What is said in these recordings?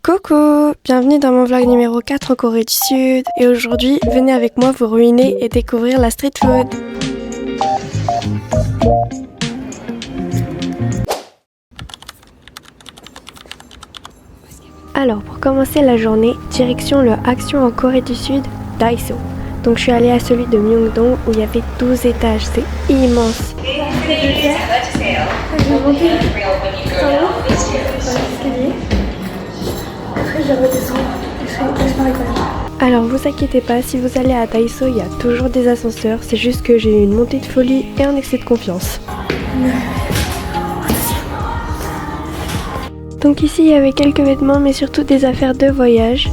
Coucou, bienvenue dans mon vlog numéro 4 en Corée du Sud. Et aujourd'hui, venez avec moi vous ruiner et découvrir la street food. Alors pour commencer la journée, direction le Action en Corée du Sud, Daiso. Donc je suis allée à celui de Myeongdong où il y avait 12 étages, c'est immense. Alors vous inquiétez pas, si vous allez à Daiso, il y a toujours des ascenseurs, c'est juste que j'ai eu une montée de folie et un excès de confiance. Donc ici il y avait quelques vêtements mais surtout des affaires de voyage.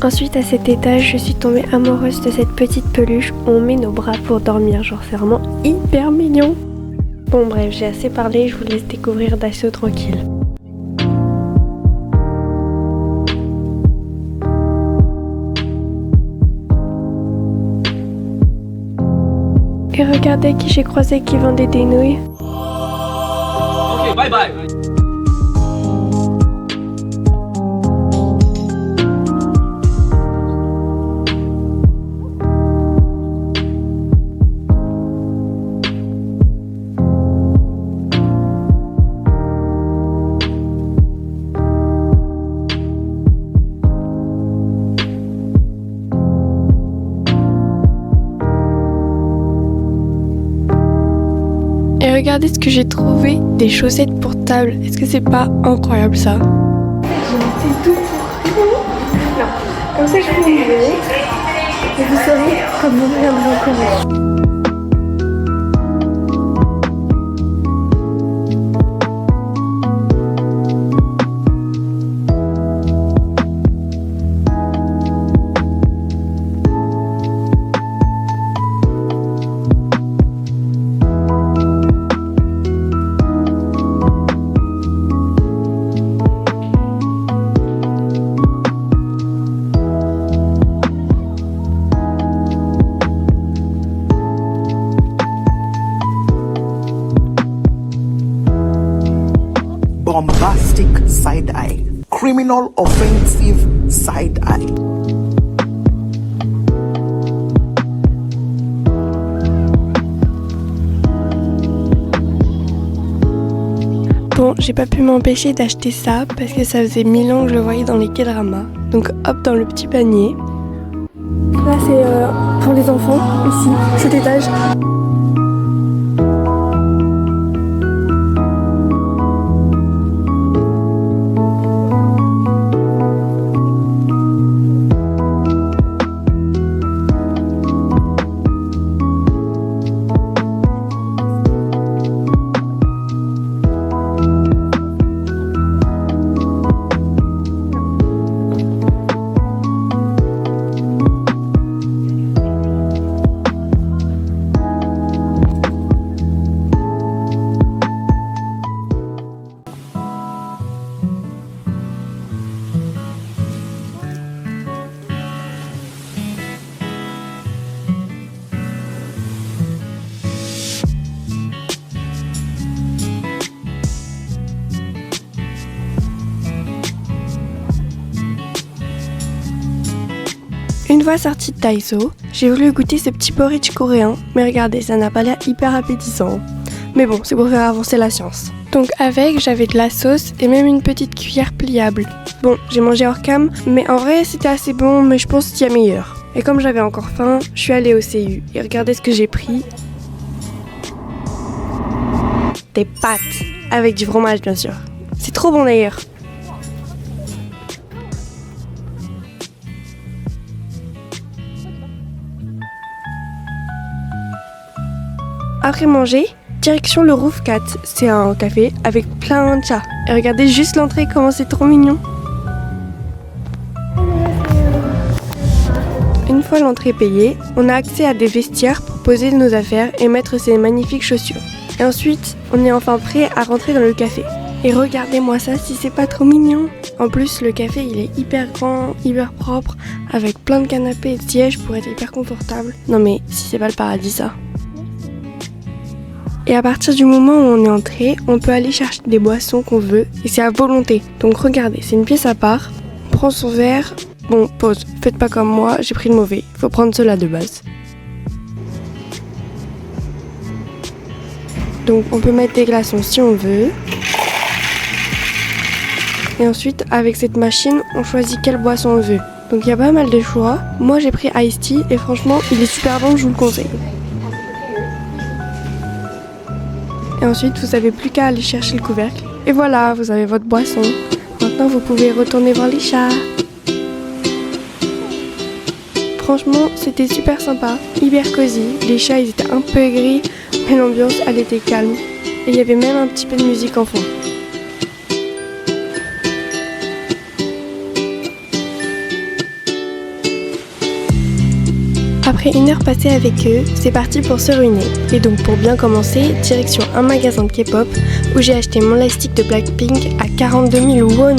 Ensuite à cet étage je suis tombée amoureuse de cette petite peluche où on met nos bras pour dormir, genre c'est vraiment hyper mignon. Bon bref, j'ai assez parlé, je vous laisse découvrir Daiso tranquille. Et regardez qui j'ai croisé qui vendait des nouilles. Ok, bye bye. Et regardez ce que j'ai trouvé, des chaussettes portables. Est-ce que c'est pas incroyable ça? C'est tout pour non. Comme ça je vous le montre et vous saurez quand vous reviendrez en Corée. Bombastic side eye, criminal offensive side eye. Bon, j'ai pas pu m'empêcher d'acheter ça parce que ça faisait 1000 ans que je le voyais dans les K-dramas. Donc hop dans le petit panier. Là c'est pour les enfants, ici, cet étage. Une fois sortie de Daiso, j'ai voulu goûter ce petit porridge coréen, mais regardez, ça n'a pas l'air hyper appétissant. Mais bon, c'est pour faire avancer la science. Donc avec, j'avais de la sauce et même une petite cuillère pliable. Bon, j'ai mangé hors cam, mais en vrai c'était assez bon, mais je pense qu'il y a meilleur. Et comme j'avais encore faim, je suis allée au CU et regardez ce que j'ai pris. Des pâtes, avec du fromage bien sûr. C'est trop bon d'ailleurs. Après manger, direction le Roof Cat, c'est un café avec plein de chats. Et regardez juste l'entrée, comment c'est trop mignon. Une fois l'entrée payée, on a accès à des vestiaires pour poser nos affaires et mettre ces magnifiques chaussures. Et ensuite, on est enfin prêt à rentrer dans le café. Et regardez-moi ça si c'est pas trop mignon. En plus, le café, il est hyper grand, hyper propre, avec plein de canapés et de sièges pour être hyper confortable. Non mais si c'est pas le paradis ça. Et à partir du moment où on est entré, on peut aller chercher des boissons qu'on veut et c'est à volonté. Donc regardez, c'est une pièce à part. On prend son verre. Bon, pause. Faites pas comme moi, j'ai pris le mauvais. Faut prendre cela de base. Donc on peut mettre des glaçons si on veut. Et ensuite, avec cette machine, on choisit quelle boisson on veut. Donc il y a pas mal de choix. Moi j'ai pris Ice Tea et franchement, il est super bon, je vous le conseille. Et ensuite, vous n'avez plus qu'à aller chercher le couvercle. Et voilà, vous avez votre boisson. Maintenant, vous pouvez retourner voir les chats. Franchement, c'était super sympa, hyper cosy. Les chats, ils étaient un peu aigris, mais l'ambiance, elle était calme. Et il y avait même un petit peu de musique en fond. Après une heure passée avec eux, c'est parti pour se ruiner. Et donc pour bien commencer, direction un magasin de K-pop où j'ai acheté mon lightstick de Blackpink à 42 000 won.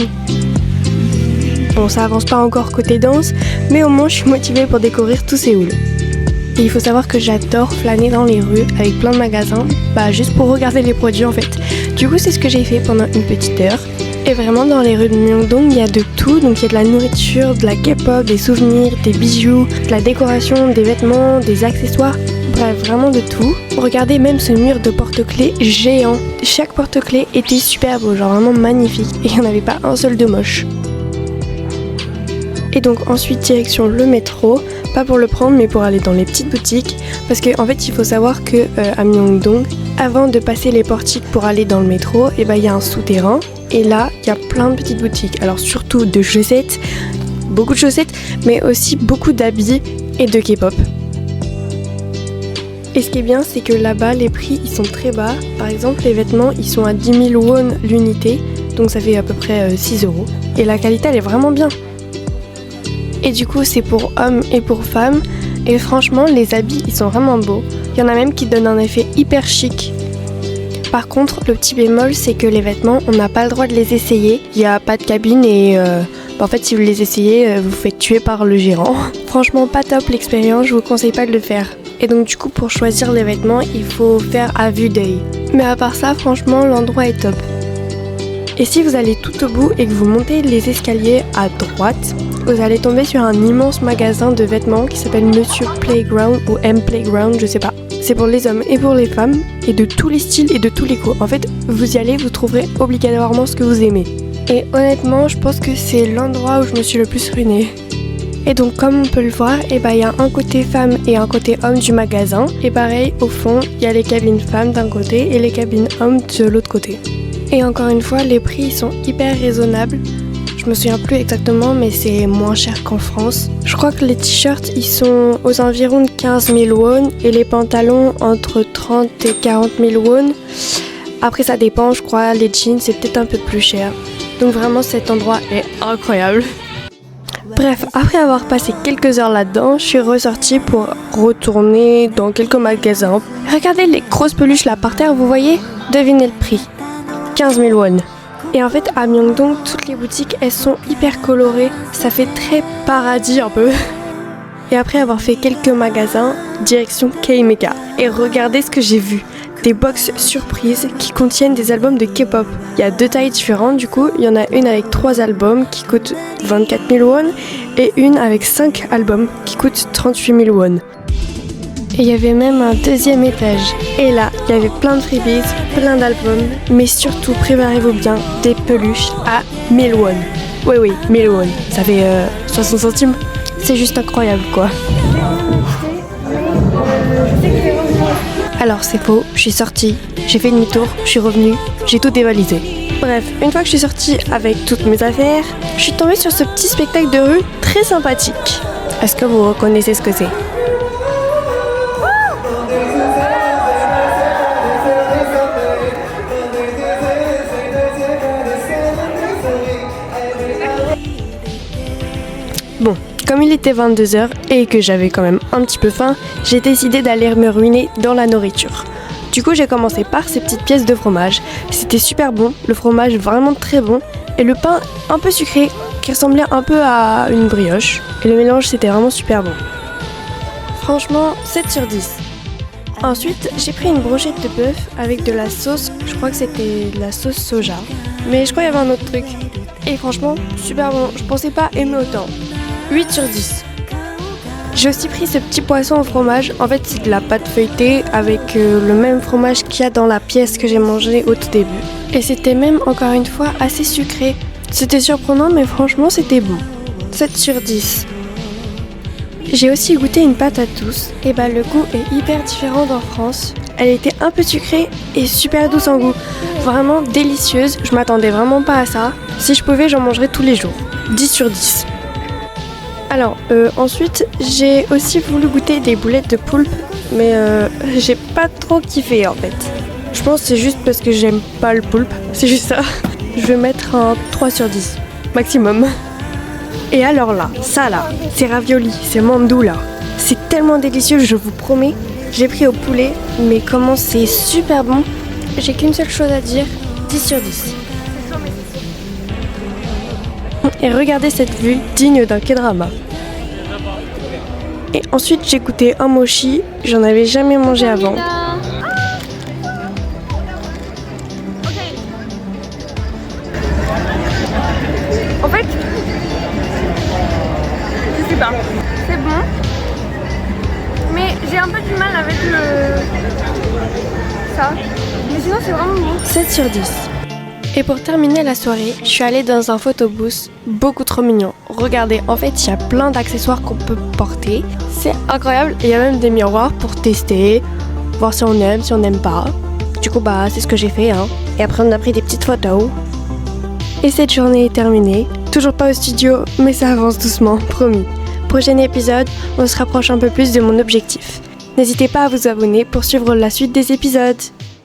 Bon, ça avance pas encore côté danse, mais au moins je suis motivée pour découvrir tout Séoul. Et il faut savoir que j'adore flâner dans les rues avec plein de magasins, juste pour regarder les produits en fait. Du coup, c'est ce que j'ai fait pendant une petite heure. Et vraiment, dans les rues de Myeongdong, il y a de tout. Donc il y a de la nourriture, de la K-pop, des souvenirs, des bijoux, de la décoration, des vêtements, des accessoires. Bref, vraiment de tout. Regardez même ce mur de porte-clés géant. Chaque porte-clés était super beau, genre vraiment magnifique. Et il n'y en avait pas un seul de moche. Et donc ensuite, direction le métro. Pas pour le prendre, mais pour aller dans les petites boutiques. Parce qu'en fait, il faut savoir que à Myeongdong, avant de passer les portiques pour aller dans le métro, il y a un souterrain. Et là, il y a plein de petites boutiques. Alors surtout de chaussettes, beaucoup de chaussettes, mais aussi beaucoup d'habits et de K-pop. Et ce qui est bien, c'est que là-bas, les prix, ils sont très bas. Par exemple, les vêtements, ils sont à 10 000 won l'unité. Donc ça fait à peu près 6 €. Et la qualité, elle est vraiment bien. Et du coup, c'est pour hommes et pour femmes. Et franchement, les habits, ils sont vraiment beaux. Il y en a même qui donnent un effet hyper chic. Par contre, le petit bémol, c'est que les vêtements, on n'a pas le droit de les essayer. Il n'y a pas de cabine et en fait, si vous les essayez, vous vous faites tuer par le gérant. Franchement, pas top l'expérience, je vous conseille pas de le faire. Et donc du coup, pour choisir les vêtements, il faut faire à vue d'œil. Mais à part ça, franchement, l'endroit est top. Et si vous allez tout au bout et que vous montez les escaliers à droite, vous allez tomber sur un immense magasin de vêtements qui s'appelle Monsieur Playground ou M Playground, je sais pas. C'est pour les hommes et pour les femmes, et de tous les styles et de tous les goûts. En fait, vous y allez, vous trouverez obligatoirement ce que vous aimez. Et honnêtement, je pense que c'est l'endroit où je me suis le plus ruinée. Et donc, comme on peut le voir, il y a un côté femme et un côté homme du magasin. Et pareil, au fond, il y a les cabines femmes d'un côté et les cabines hommes de l'autre côté. Et encore une fois, les prix sont hyper raisonnables. Je me souviens plus exactement, mais c'est moins cher qu'en France. Je crois que les t-shirts, ils sont aux environs de 15 000 won et les pantalons entre 30 et 40 000 won. Après, ça dépend, je crois, les jeans, c'est peut-être un peu plus cher. Donc vraiment, cet endroit est incroyable. Bref, après avoir passé quelques heures là-dedans, je suis ressortie pour retourner dans quelques magasins. Regardez les grosses peluches là par terre, vous voyez ? Devinez le prix. 15 000 won. Et en fait, à Myeongdong, toutes les boutiques, elles sont hyper colorées. Ça fait très paradis un peu. Et après avoir fait quelques magasins, direction K-Meka. Et regardez ce que j'ai vu. Des box surprises qui contiennent des albums de K-pop. Il y a 2 tailles différentes, du coup. Il y en a une avec 3 albums qui coûtent 24 000 won. Et une avec 5 albums qui coûtent 38 000 won. Et il y avait même un deuxième étage. Et là, il y avait plein de freebies, plein d'albums, mais surtout, préparez-vous bien, des peluches à 1000 won. Oui, 1000 won. Ça fait 60 centimes. C'est juste incroyable, quoi. Alors, c'est faux, je suis sortie, j'ai fait demi-tour, je suis revenue, j'ai tout dévalisé. Bref, une fois que je suis sortie avec toutes mes affaires, je suis tombée sur ce petit spectacle de rue très sympathique. Est-ce que vous reconnaissez ce que c'est ? Bon, comme il était 22h et que j'avais quand même un petit peu faim, j'ai décidé d'aller me ruiner dans la nourriture. Du coup, j'ai commencé par ces petites pièces de fromage. C'était super bon, le fromage vraiment très bon, et le pain un peu sucré, qui ressemblait un peu à une brioche. Et le mélange, c'était vraiment super bon. Franchement, 7 sur 10. Ensuite, j'ai pris une brochette de bœuf avec de la sauce, je crois que c'était de la sauce soja. Mais je crois qu'il y avait un autre truc. Et franchement, super bon, je pensais pas aimer autant. 8 sur 10. J'ai aussi pris ce petit poisson au fromage. En fait, c'est de la pâte feuilletée avec le même fromage qu'il y a dans la pièce que j'ai mangée au tout début. Et c'était même, encore une fois, assez sucré. C'était surprenant, mais franchement, c'était bon. 7 sur 10. J'ai aussi goûté une pâte à tous. Et bah, le goût est hyper différent en France. Elle était un peu sucrée et super douce en goût. Vraiment délicieuse. Je m'attendais vraiment pas à ça. Si je pouvais, j'en mangerais tous les jours. 10 sur 10. Alors, ensuite, j'ai aussi voulu goûter des boulettes de poulpe, mais j'ai pas trop kiffé en fait. Je pense que c'est juste parce que j'aime pas le poulpe, c'est juste ça. Je vais mettre un 3 sur 10, maximum. Et alors là, ça là, c'est ravioli, c'est mandou là. C'est tellement délicieux, je vous promets. J'ai pris au poulet, mais comment c'est super bon. J'ai qu'une seule chose à dire, 10 sur 10. Et regardez cette vue digne d'un K-drama. Et ensuite j'ai goûté un mochi, j'en avais jamais mangé avant. En fait, je sais pas, c'est bon, mais j'ai un peu du mal avec ça, mais sinon c'est vraiment bon. 7 sur 10. Et pour terminer la soirée, je suis allée dans un photobooth beaucoup trop mignon. Regardez, en fait, il y a plein d'accessoires qu'on peut porter. C'est incroyable, il y a même des miroirs pour tester, voir si on aime, si on n'aime pas. Du coup, bah, c'est ce que j'ai fait, hein. Et après, on a pris des petites photos. Et cette journée est terminée. Toujours pas au studio, mais ça avance doucement, promis. Prochain épisode, on se rapproche un peu plus de mon objectif. N'hésitez pas à vous abonner pour suivre la suite des épisodes.